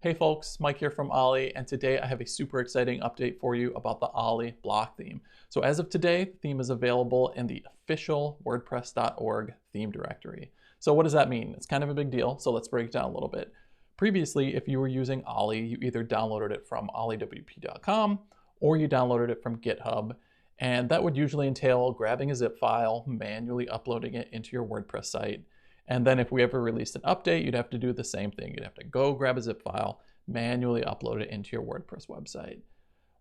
Hey folks, Mike here from Ollie, and today I have a super exciting update for you about the Ollie block theme. So as of today, the theme is available in the official WordPress.org theme directory. So what does that mean? It's kind of a big deal, so let's break it down a little bit. Previously, if you were using Ollie, you either downloaded it from olliewp.com or you downloaded it from GitHub, and that would usually entail grabbing a zip file, manually uploading it into your WordPress site. And then if we ever released an update, you'd have to do the same thing. You'd have to go grab a zip file, manually upload it into your WordPress website.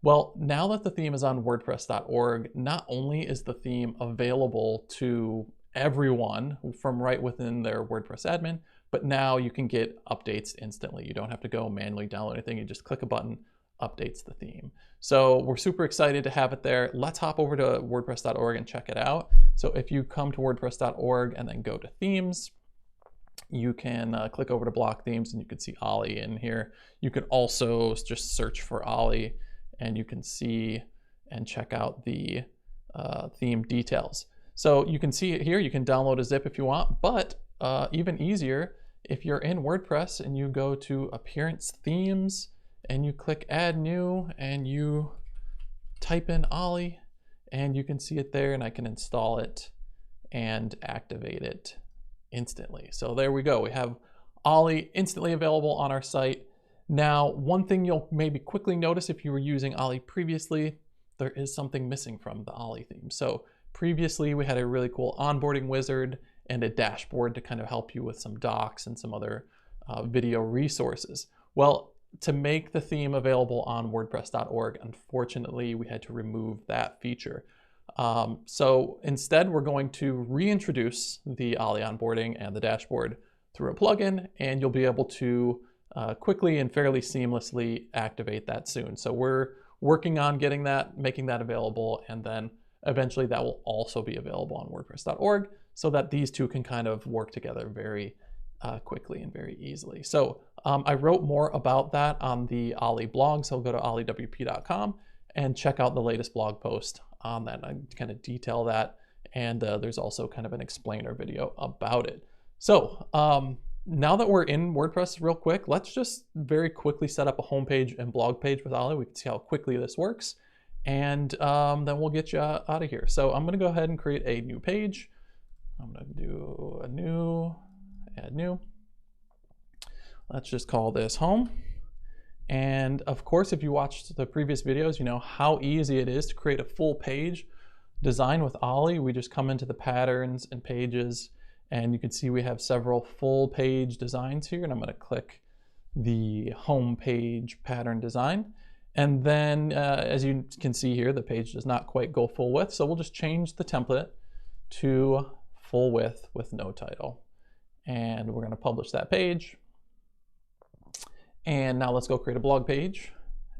Well, now that the theme is on WordPress.org, not only is the theme available to everyone from right within their WordPress admin, but now you can get updates instantly. You don't have to go manually download anything. You just click a button, updates the theme. So we're super excited to have it there. Let's hop over to WordPress.org and check it out. So if you come to WordPress.org and then go to themes, you can click over to block themes and you can see Ollie in here. You can also just search for Ollie and you can see and check out the theme details. So you can see it here. You can download a zip if you want, but even easier, if you're in WordPress and you go to Appearance Themes and you click Add New and you type in Ollie and you can see it there, and I can install it and activate it instantly. So there we go. We have Ollie instantly available on our site. Now, one thing you'll maybe quickly notice if you were using Ollie previously, there is something missing from the Ollie theme. So previously we had a really cool onboarding wizard and a dashboard to kind of help you with some docs and some other video resources. Well, to make the theme available on WordPress.org, unfortunately, we had to remove that feature. So instead, we're going to reintroduce the Ollie onboarding and the dashboard through a plugin, and you'll be able to quickly and fairly seamlessly activate that soon. So we're working on getting that, making that available, and then eventually that will also be available on WordPress.org so that these two can kind of work together very quickly and very easily. So I wrote more about that on the Ollie blog, so go to olliewp.com and check out the latest blog post on that. I kind of detail that, and there's also kind of an explainer video about it. So now that we're in WordPress real quick, let's just very quickly set up a homepage and blog page with Ollie. We can see how quickly this works, and then we'll get you out of here. So I'm going to go ahead and create a new page. I'm going to do a new, add new. Let's just call this home. And of course, if you watched the previous videos, you know how easy it is to create a full page design with Ollie. We just come into the patterns and pages, and you can see we have several full page designs here. And I'm going to click the home page pattern design. And then as you can see here, the page does not quite go full width. So we'll just change the template to full width with no title. And we're going to publish that page. And now let's go create a blog page,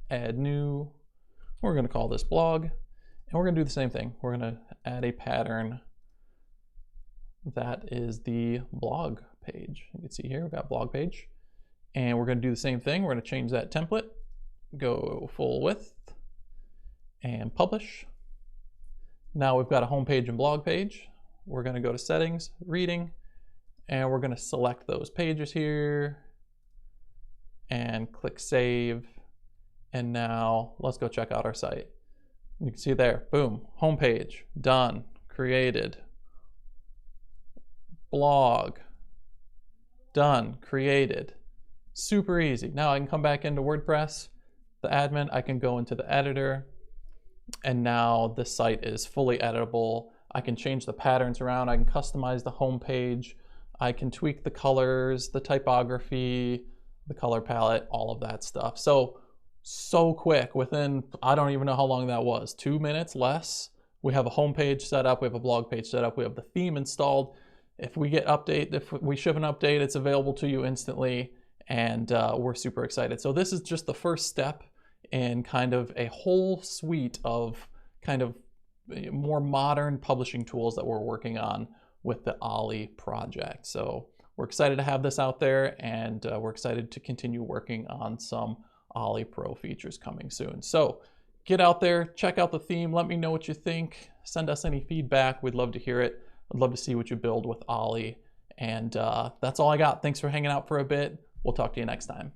add new. We're going to call this blog, and we're going to do the same thing. We're going to add a pattern that is the blog page. You can see here we've got blog page, and we're going to do the same thing. We're going to change that template, go full width, and publish. Now we've got a home page and blog page. We're going to go to settings, reading, and we're going to select those pages here and click save. And now let's go check out our site. You can see there, boom, homepage, done, created. Blog, done, created. Super easy. Now I can come back into WordPress, the admin, I can go into the editor, and now the site is fully editable. I can change the patterns around, I can customize the homepage, I can tweak the colors, the typography, the color palette, all of that stuff. So quick, within, I don't even know how long that was, 2 minutes, less. We have a homepage set up, we have a blog page set up, we have the theme installed. If we ship an update, it's available to you instantly, and we're super excited. So this is just the first step in kind of a whole suite of kind of more modern publishing tools that we're working on with the Ollie project. So we're excited to have this out there, and we're excited to continue working on some Ollie Pro features coming soon. So get out there, check out the theme, let me know what you think, send us any feedback, we'd love to hear it. I'd love to see what you build with Ollie. And that's all I got. Thanks for hanging out for a bit. We'll talk to you next time.